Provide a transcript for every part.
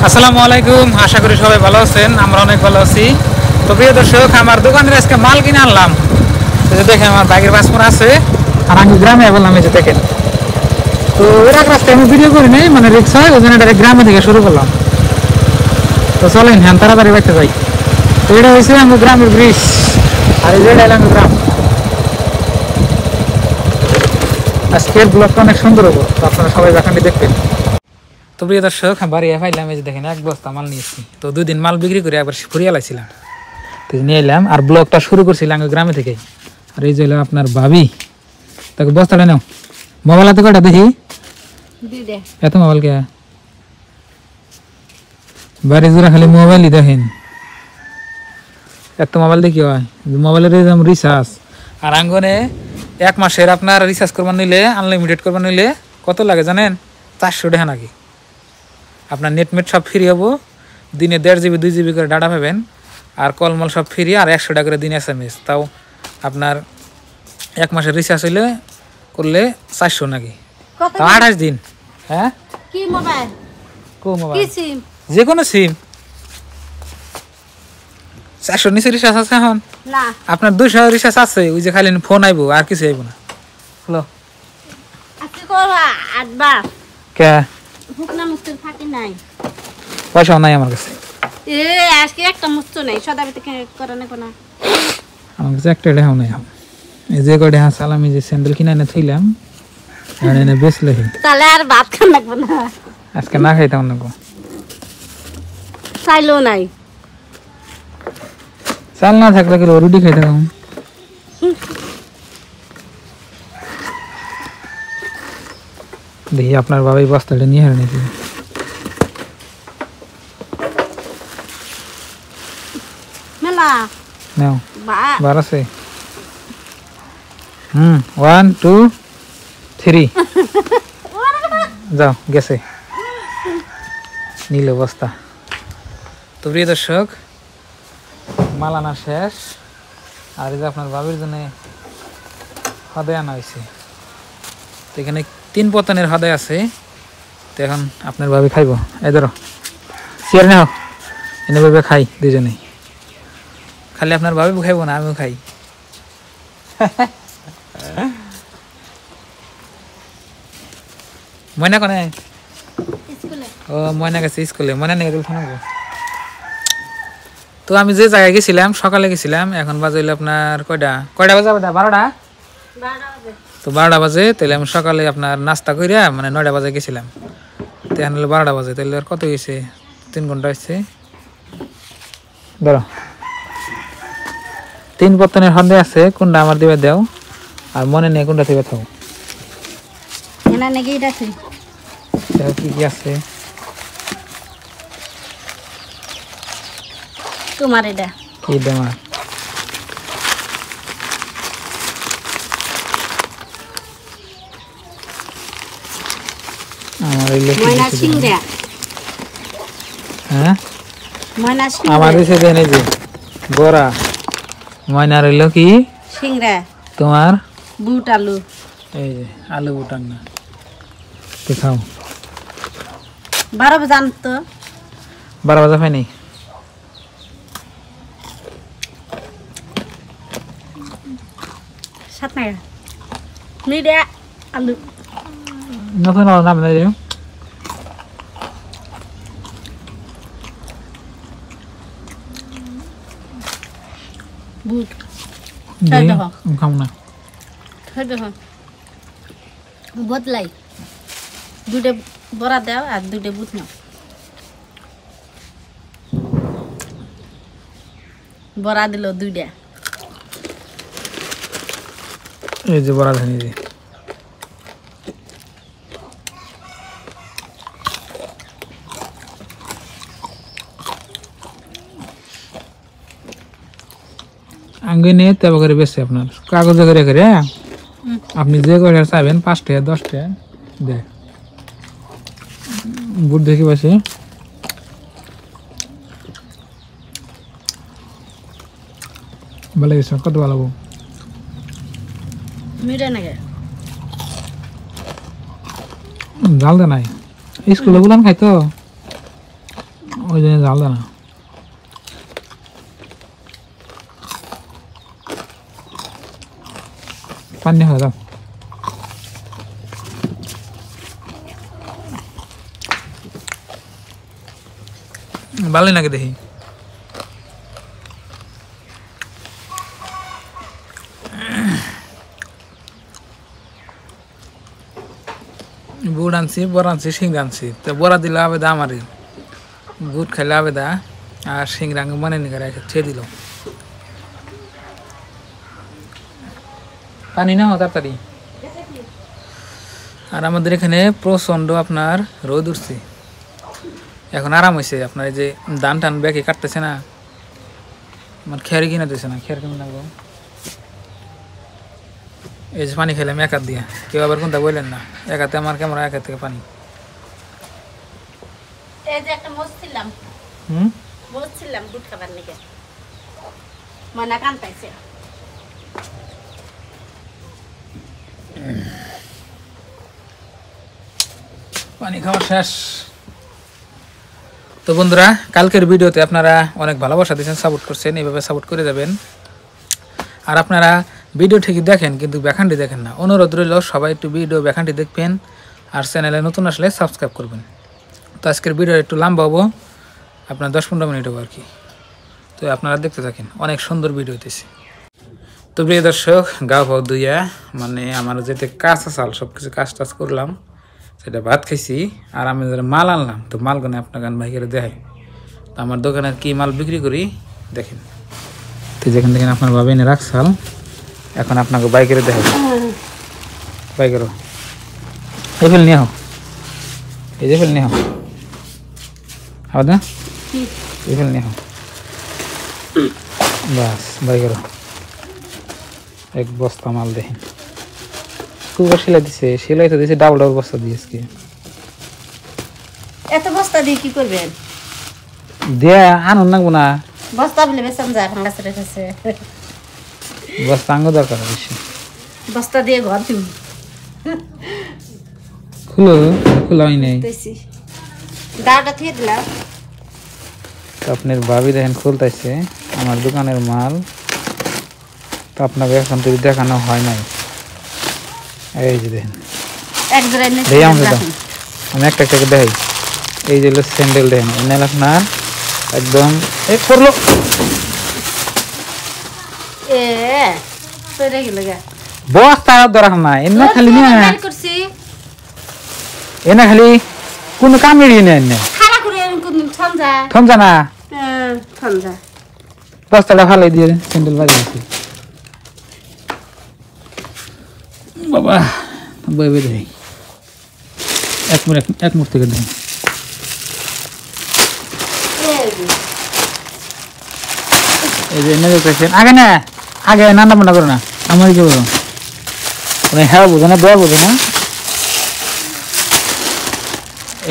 আসসালামু আলাইকুম, আশা করি সবাই ভালো আছেন। আমরা অনেক ভালো আছি। তো প্রিয় দর্শক, আমার দোকানের আজকে মাল কিনে আনলাম। দেখেন আমার বাইকের পাসপোর্ট আছে আর আমি গ্রামে বললাম, এই যে দেখেন। তো এর এক রাস্তায় আমি ভিডিও করি নাই, মানে রিক্সা, ওই জন্য ডাইরেক্ট গ্রামে থেকে শুরু করলাম। তো চলেন হ্যাঁ তাড়াতাড়ি বাইতে যাই। তো এটা হয়েছে আমার গ্রামের ব্রিজ, আর এই যে এটা গ্রাম। আজকের ব্লগটা অনেক সুন্দর হবো, তো আপনারা সবাই বাগানটি দেখবেন। তো প্রিয় দর্শক, বাড়ি পাইলাম, এই যে দেখেন এক বস্তা মাল নিয়েছি। তো 2 দিন মাল বিক্রি করে একবার ফুরিয়ে লাইছিলাম, তো নিয়ে এলাম। আর ব্লগটা শুরু করছিলাম গ্রামে থেকে। আর এই যে আপনার ভাবি, তাকে বস্তাটা নাও। মোবাইল এত কয়টা দেখি, এত মোবাইল কে বাড়ি জোড়া খালি মোবাইলই দেখেন। এত মোবাইল দেখি হয়, মোবাইলের রিচার্জ। আর আঙ্গনে 1 মাসের আপনার রিচার্জ করবার নিলে, আনলিমিটেড করবার নিলে কত লাগে জানেন? 400 টাকা নাকি। আপনার নেটমেট সব ফ্রি হবো, দিনে 1.5 GB 2 GB করে ডাটা পাবেন। আর কলমল সব ফ্রি, আর 100 টাকা করে দিন SMS। তাও আপনার 1 মাসের রিচার্জ হইলে করলে 400 নাকি, তাও 28 দিন। হ্যাঁ, কি মোবাইল? কো মোবাইল? কি সিম? যে কোনো সিম। 400 নিচে রিচার্জ আছে এখন? না, আপনার 200 রিচার্জ আছে, ওই যে খালি ফোন আইবো, আর কিছু আইবো না। হ্যালো, আজকে করবা আটবার। কে হুকনা মুস্তুর ফাঁকি নাই। পয়সাও নাই আমার কাছে। আজকে একটা মুস্তু নাই, সদাবিতে করে নেবো না। আমার কাছে একটা রেহাও নাই। এই যে কয়টা হাসাল, আমি যে স্যান্ডেল কিনে এনে থইলাম, এনে বেচলে তাহলে আর ভাত খান লাগবো না। আজকে না খাইতাম না, চাইলেও নাই। চাল না থাকলে কি রুটি খাইতাম। দেখি আপনার বাবাই বস্তাটা নিয়ে হারে নিয়েছি। মেলা নাও, বা বার আছে। 1 2 3 যাও, গেছে নিল বস্তা। তো প্রিয় দর্শক, মাল আনা শেষ। আর এই যে আপনার বাবির জন্য হদায় আনা হয়েছে। তো এখানে 3 পতনের হদায় আছে। তো এখন আপনার ভাবি খাইব। এই ধরো চেয়ার নাও, এনে ভাবে খাই দুজনেই। খালি আপনার ভাবি খাইব না, আমিও খাই। ময়না কোনে? স্কুলে। ও ময়না গেছে স্কুলে। ময়না নিয়ে গেল। তো আমি যে জায়গায় গেছিলাম, সকালে গেছিলাম, এখন বাজে হইলো আপনার কয়টা বাজে? 12টা। তো 12টা বাজে। তাহলে আমি সকালে আপনার নাস্তা কইরা মানে 9টা বাজে গেছিলাম। তো এখন হলো 12টা বাজে। তাহলে আর কত হয়েছে? 3 ঘন্টা হয়েছে। ধরো 3 পতনের হন্দে আছে, কোনটা আমার দিবে দাও, আর মনে নেই কোনটা দিবে থাও। এনা নাকি এটা আছে? দেখো কি কি আছে। তোমার এটা কি দেমা? আমার এই লোক ময়না সিংড়া। হ্যাঁ, ময়না সিংড়া। আমার দিছে দেন এই যে বড়া। ময়না রইল কি সিংড়া। তোমার বুট আলু। এই যে আলু বুটান না, তো খাও। 12 বাজে আনতো। 12 বাজে পাইনি। সাত নাগা মিডিয়া আলু। নতুন আলু নাম নাই। বুট খাই দেখো। খাও না। খাই দেখো বদলাই। 2টা বড়া দাও আর 2টা বুট নাও। বড়া দিল 2টা। এই যে বড়া ধানি যে আঙ্গিনে তেবা করে বেশি আপনার কাগজে করে করে আপনি যে করে চাইবেন 5 টাকা 10 টাকা দে। বুট দেখি বসে ভালো গেছে। কত ভালো মিডিয়া নাকি জাল দে নাই স্কুলে গুলান খাইতো ওই জন্য জাল দেয় না। পানি হয়ে যাও। ভালোই নাকি দেখি। গুড় আনছি, বড়া আনছি, সিংড়া আনছি। তো বড়া দিলে আবেদা আমারই, গুড় খাইলে আবেদা, আর সিংড়া মনে নি করে ছেড়ে দিল। পানি না তাড়াতাড়ি। আর আমাদের এখানে প্রচন্ড আপনার রোদ উঠছে, এখন আরাম হয়েছে। আপনার এই যে ধান টান ব্যাগে কাটতেছে না, আমার খেয়ারি কিনে দিতেছে না, খেয়ার কিনে লাগবো। এই যে পানি খেলাম এক হাত দিয়ে, কেউ আবার কোনটা বললেন না, এক হাতে আমার ক্যামেরা, এক হাত থেকে পানি। এই যে একটা বসছিলাম গুড় খাবার নিকে মনে কান্তাইছে। পানি খাওয়া শেষ। তো বন্ধুরা, কালকের ভিডিওতে আপনারা অনেক ভালোবাসা দিয়েছেন, সাপোর্ট করছেন, এইভাবে সাপোর্ট করে যাবেন। আর আপনারা ভিডিও ঠিকই দেখেন কিন্তু ব্যাখ্যানটি দেখেন না, অনুরোধ রইল সবাই একটু ভিডিও ব্যাখ্যানটি দেখবেন আর চ্যানেলে নতুন আসলে সাবস্ক্রাইব করবেন। তো আজকের ভিডিও একটু লম্বা হবো, আপনার 10-15 মিনিট হবো আর কি। তো আপনারা দেখতে থাকেন, অনেক সুন্দর ভিডিও হইতেছে। তো প্রিয় দর্শক, গাও ভাও দুইয়া মানে আমার যেতে কাজ আসাল সব কিছু কাজ টাজ করলাম, সেটা ভাত খাইছি। আর আমি যারা মাল আনলাম, তো মালগুলো আপনার গান ভাই করে দেখাই। তো আমার দোকানের কি মাল বিক্রি করি দেখেন। তো যেখান থেকে আপনার ভাবে এনে রাখছাল, এখন আপনাকে বাইকের দেখাই। বাইকেরও এই ফেল নিয়ে হোক, এই যে ফেল নিয়ে হোক, আবার না এই ফেল নিয়ে হোক, বাস বাইকেরও এক বস্তা মাল দেখেন। খুব সেলাই দিছে, সেলাই তো দিছে ডাবল ডাবল বস্তা দিয়ে আজকে। এত বস্তা দিয়ে কি করবেন? দেয়া আনন্দ লাগবো না, বস্তা বলে বেসন যায় ভাঙা ছেড়ে গেছে। বস্তা আঙ্গ দরকার বেশি। বস্তা দিয়ে ঘর দিব খুলো, খোলাই নেই। দাওটা দিয়ে দিলাম। তো আপনার ভাবি দেখেন খুলতেছে আমার দোকানের মাল। তো আপনাকে এখন তো দেখানো হয় নাই। এই যে দেখেন, আমি একটা একটা দেখাই। এই যে স্যান্ডেল দেখেন, এনে আপনার একদম করলো বস্তা দরকার না, এনে খালি না, এনে খালি কোনো কামড়ি নেই, ঠমজা না বস্তাটা ভালো দিয়ে স্যান্ডেল বাজিয়েছি। বাবা বইবে দেখি এক মুঠ থেকে দেখি। এই যে এনে দেখতেছেন, আগে না আগে নান্না বান্না করো না, আমার কি বলো হ্যাঁ বোঝো না, দোয়া বোঝো না।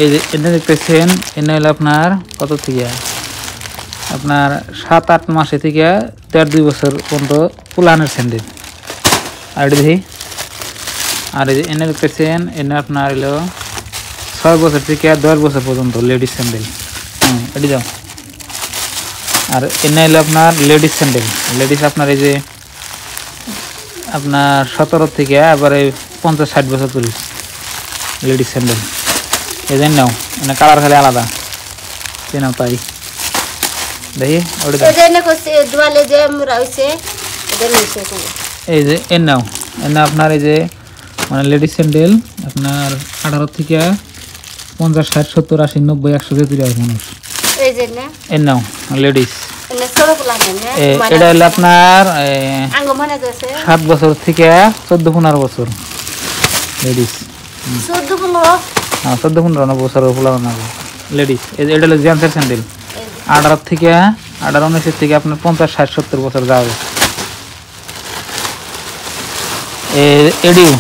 এই যে এনে দেখতেছেন, এনে হলো আপনার কত থেকে আপনার 7-8 মাসে থেকে 1.5-2 বছর পর্যন্ত পুলানের স্যান্ডেল। আর এটা দেখি, আর এই যে এনে দেখতেছেন, এনে আপনার হলো 6 বছর থেকে 10 বছর পর্যন্ত লেডিস স্যান্ডেল। এটি যাও। আর এনে হলো আপনার লেডিস স্যান্ডেল, লেডিস আপনার এই যে আপনার 17 থেকে এবারে 50-60 বছর করি লেডিস স্যান্ডেল। এই যে নাও, মানে কালার খালি আলাদা, নাও তাই দেখি। এই যে এর নাও, এনে আপনার এই যে মানে লেডিস স্যান্ডেল আপনার 18 থেকে 50, 60, 70, 80, 90, 100 যেতে মানুষ। এর নাও লেডিস, এটা হলো আপনার 7 বছর থেকে 14-15 বছর লেডিস। 14-15 বছর লেডিস। এটা হলো জেন্টসের স্যান্ডেল, 18 থেকে 19 থেকে আপনার 50, 60, 70 বছর যাবে। এডিও,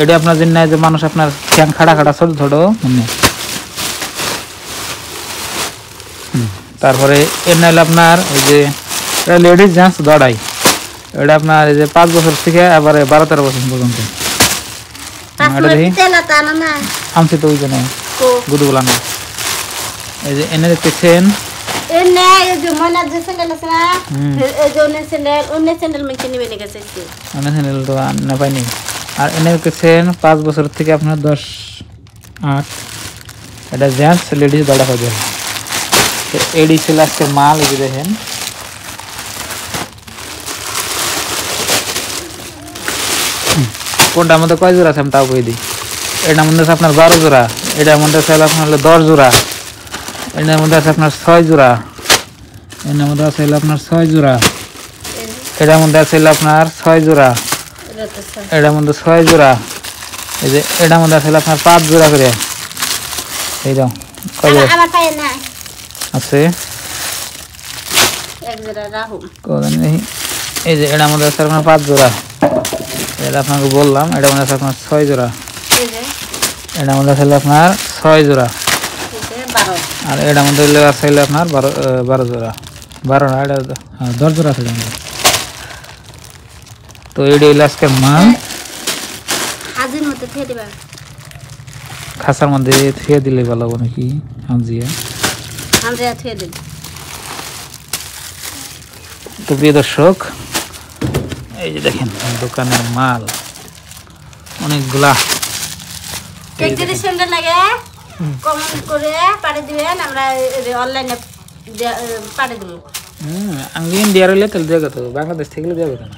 এটা আপনার জন্য যে মানুষ আপনার ঠ্যাং খাড়া খাড়া ছোট ছোট। তারপরে এর নাইলে আপনার এই যে লেডিস জেন্টস দড়াই, এটা আপনার এই যে 5 বছর থেকে এবারে 12-13 বছর পর্যন্ত। আমছি তো ওই জন্য গুদুগুলা না এই যে এনে দেখতেছেন এই নে এই যে ময়নার যে স্যান্ডেল আছে না এই যে অন্য স্যান্ডেল মেনকে নিবে নিয়ে গেছে অন্য স্যান্ডেল তো না পাইনি। আর এনে দেখতেছেন 5 বছর থেকে আপনার 10-8 এটা জেন্টস লেডিস দাঁড়া হয়ে যাবে। তো এডি ছিল আজকে মাল এই যে দেখেন কোনটার মধ্যে কয় জোড়া আছে আমি তাও কই দিই। এটার মধ্যে আছে আপনার 12 জোড়া, এটার মধ্যে আছে আপনার 10 জোড়া, এটার মধ্যে আছে আপনার 6 জোড়া, এটার মধ্যে আছে আপনার 6 জোড়া, এটার মধ্যে আছে আপনার 6 জোড়া, এটার মধ্যে 6 জোড়া, এই যে এটার মধ্যে আছে আপনার 5 জোড়া করে। এই দাও কয় জোড়া আমার পায়ে নাই আছে এক জোড়া রাহু কোন নেই। এই যে এটার মধ্যে আছে আপনার 5 জোড়া, এটা আপনাকে বললাম। এটার মধ্যে আছে আপনার 6 জোড়া, এই যে এটার মধ্যে আছে আপনার 6 জোড়া, এই যে 12 আর এটার মধ্যে আছে আপনার 12 জোড়া, 12 না এটা 10 জোড়া আছে এটার মধ্যে। তো এটা হলো আজকের মাল। হাজির মতো দিয়ে দিবা খাসার মধ্যে থুয়ে দিলে ভালো হবে নাকি হাজিয়া। আমরা থুয়ে দিই তো প্রিয় দর্শক এই যে দেখেন দোকানের মাল অনেকগুলা। এক যদি স্যান্ডেল লাগে কমেন্ট করে পাঠিয়ে দিবেন, আমরা অনলাইনে পাঠিয়ে দেবো। আমি ইন্ডিয়ার হইলে তাহলে দেওয়া তো, বাংলাদেশ থেকে দেওয়া যেত না।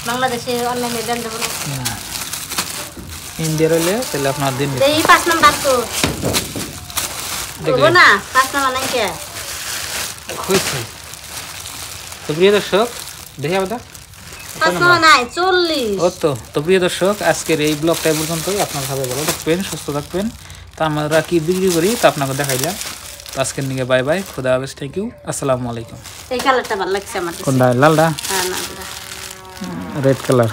বাংলাদেশে অনলাইনে দেন দেবো না। ইন্ডিয়ার হইলে তাহলে আপনার দিন এই 5 নাম্বার তো দেবো না, 5 নাম্বার নাই কে হয়েছে। তো প্রিয় দর্শক দেখে আবার 5 নাম্বার নাই 40। ও তো প্রিয় দর্শক আজকের এই ব্লগটা পর্যন্তই। আপনার সবাই ভালো থাকবেন, সুস্থ থাকবেন। তো আমরা কি বিক্রি করি তা আপনাকে দেখাইলাম। তো আজকের নিয়ে বাই বাই, খুদা হাফেজ, থ্যাংক ইউ, আসসালামু আলাইকুম। এই কালারটা ভালো লাগছে আমার। কোনটা লালটা? হ্যাঁ না রেড কালার।